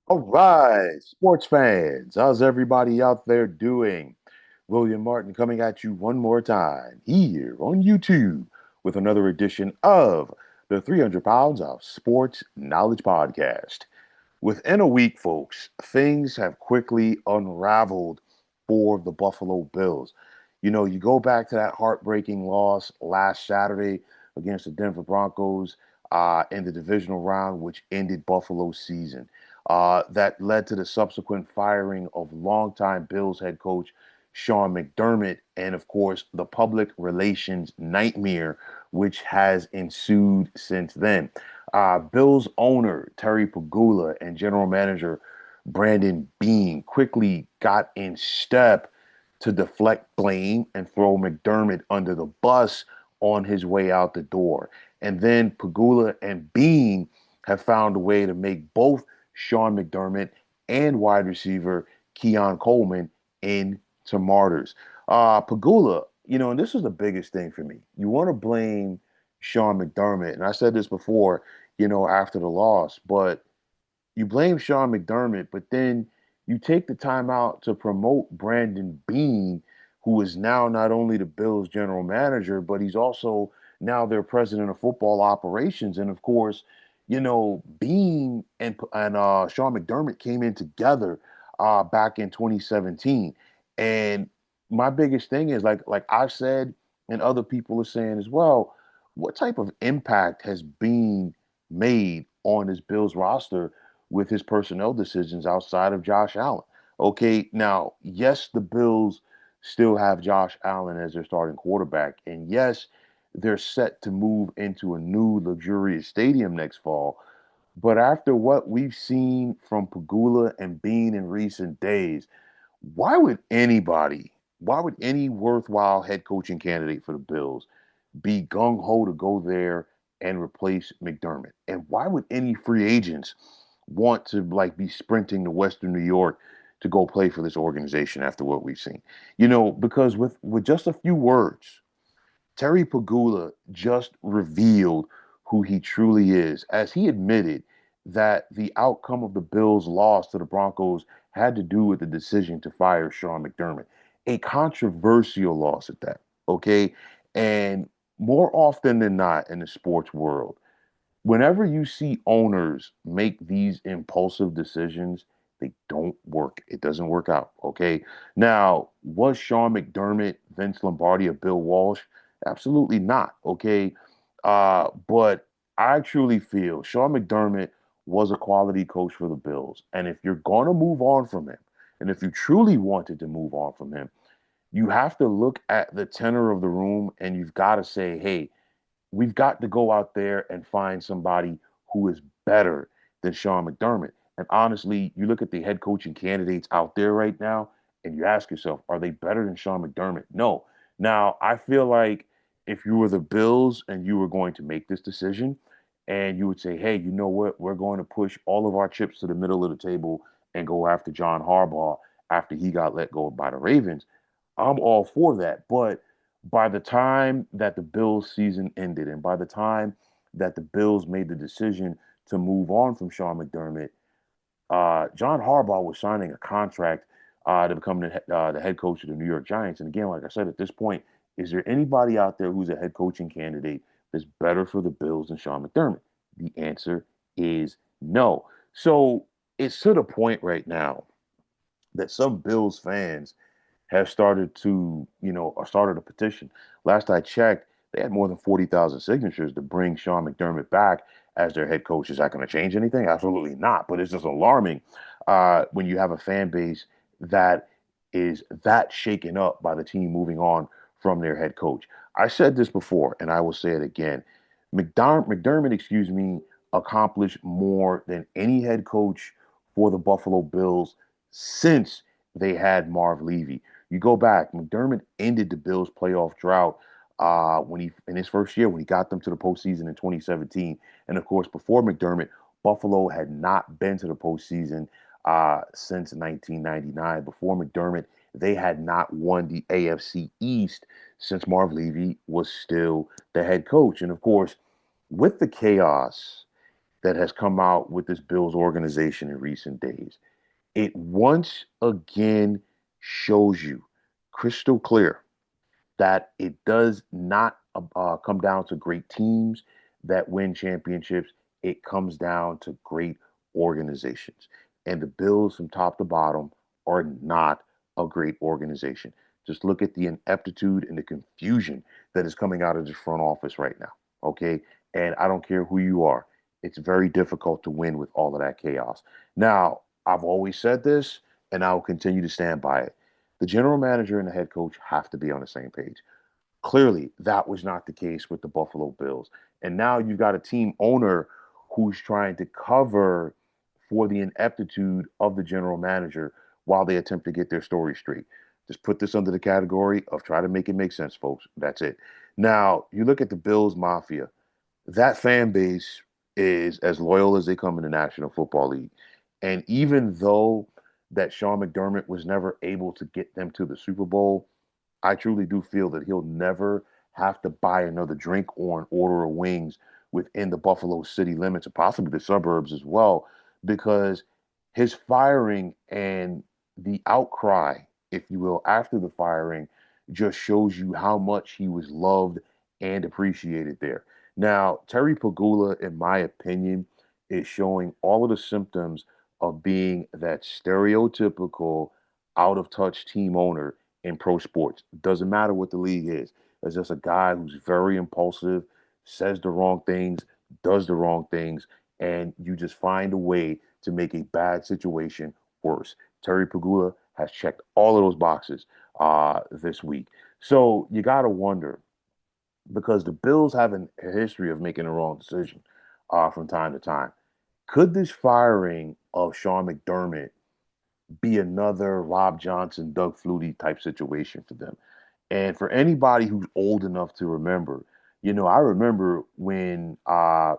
All right, sports fans, how's everybody out there doing? William Martin coming at you one more time here on YouTube with another edition of the 300 Pounds of Sports Knowledge Podcast. Within a week, folks, things have quickly unraveled for the Buffalo Bills. You go back to that heartbreaking loss last Saturday against the Denver Broncos in the divisional round, which ended Buffalo's season. That led to the subsequent firing of longtime Bills head coach Sean McDermott, and of course, the public relations nightmare which has ensued since then. Bills owner Terry Pegula and general manager Brandon Beane quickly got in step to deflect blame and throw McDermott under the bus on his way out the door. And then Pegula and Beane have found a way to make both Sean McDermott and wide receiver Keon Coleman into martyrs. Pegula, and this is the biggest thing for me. You want to blame Sean McDermott, and I said this before, after the loss, but you blame Sean McDermott, but then you take the time out to promote Brandon Beane, who is now not only the Bills general manager, but he's also now their president of football operations. And of course, Beane and Sean McDermott came in together back in 2017. And my biggest thing is like I've said, and other people are saying as well, what type of impact has Beane made on this Bills roster with his personnel decisions outside of Josh Allen? Okay, now, yes, the Bills still have Josh Allen as their starting quarterback. And yes, they're set to move into a new luxurious stadium next fall. But after what we've seen from Pagula and Bean in recent days, why would anybody, why would any worthwhile head coaching candidate for the Bills be gung ho to go there and replace McDermott? And why would any free agents want to be sprinting to Western New York to go play for this organization after what we've seen? Because with just a few words, Terry Pagula just revealed who he truly is, as he admitted that the outcome of the Bills' loss to the Broncos had to do with the decision to fire Sean McDermott. A controversial loss at that, okay? And more often than not in the sports world, whenever you see owners make these impulsive decisions, they don't work. It doesn't work out. Okay. Now, was Sean McDermott, Vince Lombardi, or Bill Walsh? Absolutely not. Okay. But I truly feel Sean McDermott was a quality coach for the Bills. And if you're going to move on from him, and if you truly wanted to move on from him, you have to look at the tenor of the room and you've got to say, hey, we've got to go out there and find somebody who is better than Sean McDermott. And honestly, you look at the head coaching candidates out there right now and you ask yourself, are they better than Sean McDermott? No. Now, I feel like if you were the Bills and you were going to make this decision and you would say, hey, you know what? We're going to push all of our chips to the middle of the table and go after John Harbaugh after he got let go by the Ravens. I'm all for that. But by the time that the Bills season ended and by the time that the Bills made the decision to move on from Sean McDermott, John Harbaugh was signing a contract to become the head coach of the New York Giants. And again, like I said, at this point, is there anybody out there who's a head coaching candidate that's better for the Bills than Sean McDermott? The answer is no. So it's to the point right now that some Bills fans have started to, or started a petition. Last I checked, they had more than 40,000 signatures to bring Sean McDermott back as their head coach. Is that going to change anything? Absolutely not. But it's just alarming when you have a fan base that is that shaken up by the team moving on from their head coach. I said this before, and I will say it again. McDermott, accomplished more than any head coach for the Buffalo Bills since they had Marv Levy. You go back, McDermott ended the Bills' playoff drought when he in his first year when he got them to the postseason in 2017. And of course, before McDermott, Buffalo had not been to the postseason since 1999. Before McDermott, they had not won the AFC East since Marv Levy was still the head coach. And of course, with the chaos that has come out with this Bills organization in recent days. It once again shows you crystal clear that it does not come down to great teams that win championships. It comes down to great organizations. And the Bills, from top to bottom, are not a great organization. Just look at the ineptitude and the confusion that is coming out of the front office right now. Okay. And I don't care who you are, it's very difficult to win with all of that chaos. Now, I've always said this, and I'll continue to stand by it. The general manager and the head coach have to be on the same page. Clearly, that was not the case with the Buffalo Bills. And now you've got a team owner who's trying to cover for the ineptitude of the general manager while they attempt to get their story straight. Just put this under the category of try to make it make sense, folks. That's it. Now, you look at the Bills Mafia, that fan base is as loyal as they come in the National Football League. And even though that Sean McDermott was never able to get them to the Super Bowl, I truly do feel that he'll never have to buy another drink or an order of wings within the Buffalo city limits or possibly the suburbs as well, because his firing and the outcry, if you will, after the firing just shows you how much he was loved and appreciated there. Now, Terry Pegula, in my opinion, is showing all of the symptoms of being that stereotypical out of touch team owner in pro sports. Doesn't matter what the league is. It's just a guy who's very impulsive, says the wrong things, does the wrong things, and you just find a way to make a bad situation worse. Terry Pegula has checked all of those boxes this week. So you got to wonder, because the Bills have a history of making the wrong decision from time to time. Could this firing of Sean McDermott be another Rob Johnson, Doug Flutie type situation for them? And for anybody who's old enough to remember, I remember when Doug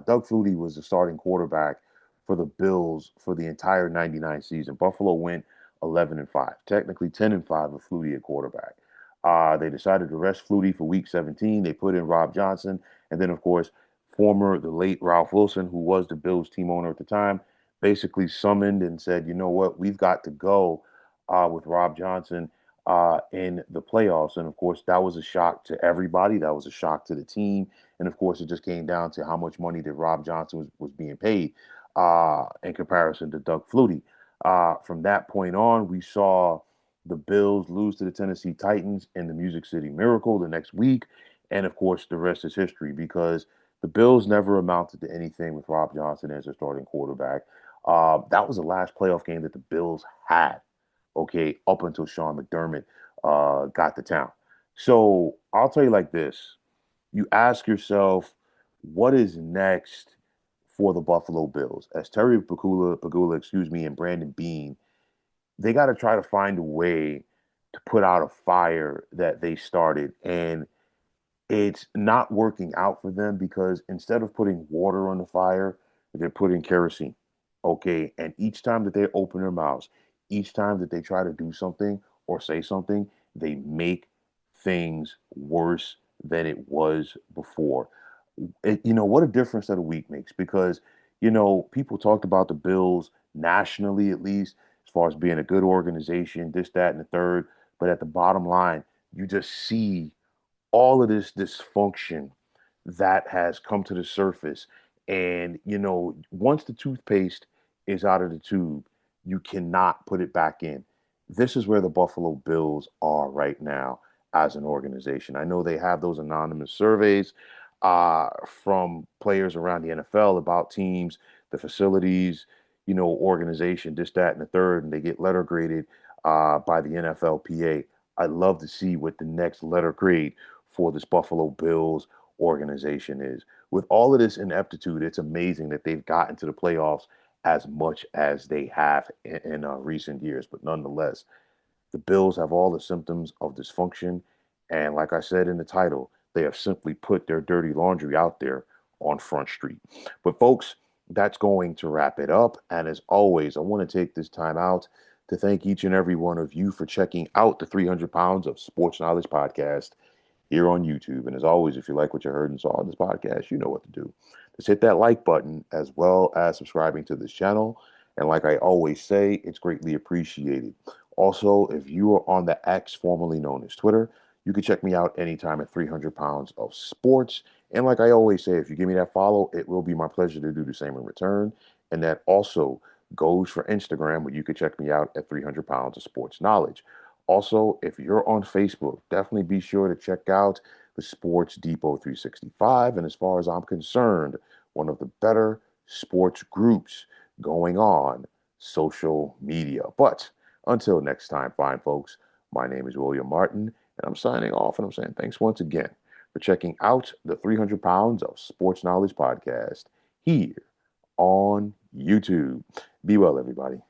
Flutie was the starting quarterback for the Bills for the entire '99 season. Buffalo went 11-5, technically 10-5 with Flutie at quarterback. They decided to rest Flutie for Week 17. They put in Rob Johnson, and then of course, the late Ralph Wilson, who was the Bills team owner at the time, basically summoned and said, "You know what? We've got to go with Rob Johnson in the playoffs." And of course, that was a shock to everybody. That was a shock to the team. And of course, it just came down to how much money that Rob Johnson was being paid in comparison to Doug Flutie. From that point on, we saw the Bills lose to the Tennessee Titans in the Music City Miracle the next week. And of course, the rest is history, because the Bills never amounted to anything with Rob Johnson as their starting quarterback. That was the last playoff game that the Bills had, okay, up until Sean McDermott got to town. So I'll tell you like this: you ask yourself, what is next for the Buffalo Bills? As Pegula, and Brandon Beane, they got to try to find a way to put out a fire that they started, and it's not working out for them because instead of putting water on the fire, they're putting kerosene. Okay. And each time that they open their mouths, each time that they try to do something or say something, they make things worse than it was before. What a difference that a week makes, because, people talked about the Bills nationally, at least, as far as being a good organization, this, that, and the third. But at the bottom line, you just see all of this dysfunction that has come to the surface. And, once the toothpaste is out of the tube, you cannot put it back in. This is where the Buffalo Bills are right now as an organization. I know they have those anonymous surveys from players around the NFL about teams, the facilities, organization, this, that, and the third, and they get letter graded by the NFLPA. I'd love to see what the next letter grade for this Buffalo Bills organization is. With all of this ineptitude, it's amazing that they've gotten to the playoffs as much as they have in recent years. But nonetheless, the Bills have all the symptoms of dysfunction. And like I said in the title, they have simply put their dirty laundry out there on Front Street. But folks, that's going to wrap it up. And as always, I want to take this time out to thank each and every one of you for checking out the 300 Pounds of Sports Knowledge podcast here on YouTube. And as always, if you like what you heard and saw on this podcast, you know what to do. Just hit that like button as well as subscribing to this channel. And like I always say, it's greatly appreciated. Also, if you are on the X, formerly known as Twitter, you can check me out anytime at 300 pounds of sports. And like I always say, if you give me that follow, it will be my pleasure to do the same in return. And that also goes for Instagram, where you can check me out at 300 pounds of sports knowledge. Also, if you're on Facebook, definitely be sure to check out the Sports Depot 365. And as far as I'm concerned, one of the better sports groups going on social media. But until next time, fine folks, my name is William Martin, and I'm signing off. And I'm saying thanks once again for checking out the 300 Pounds of Sports Knowledge podcast here on YouTube. Be well, everybody.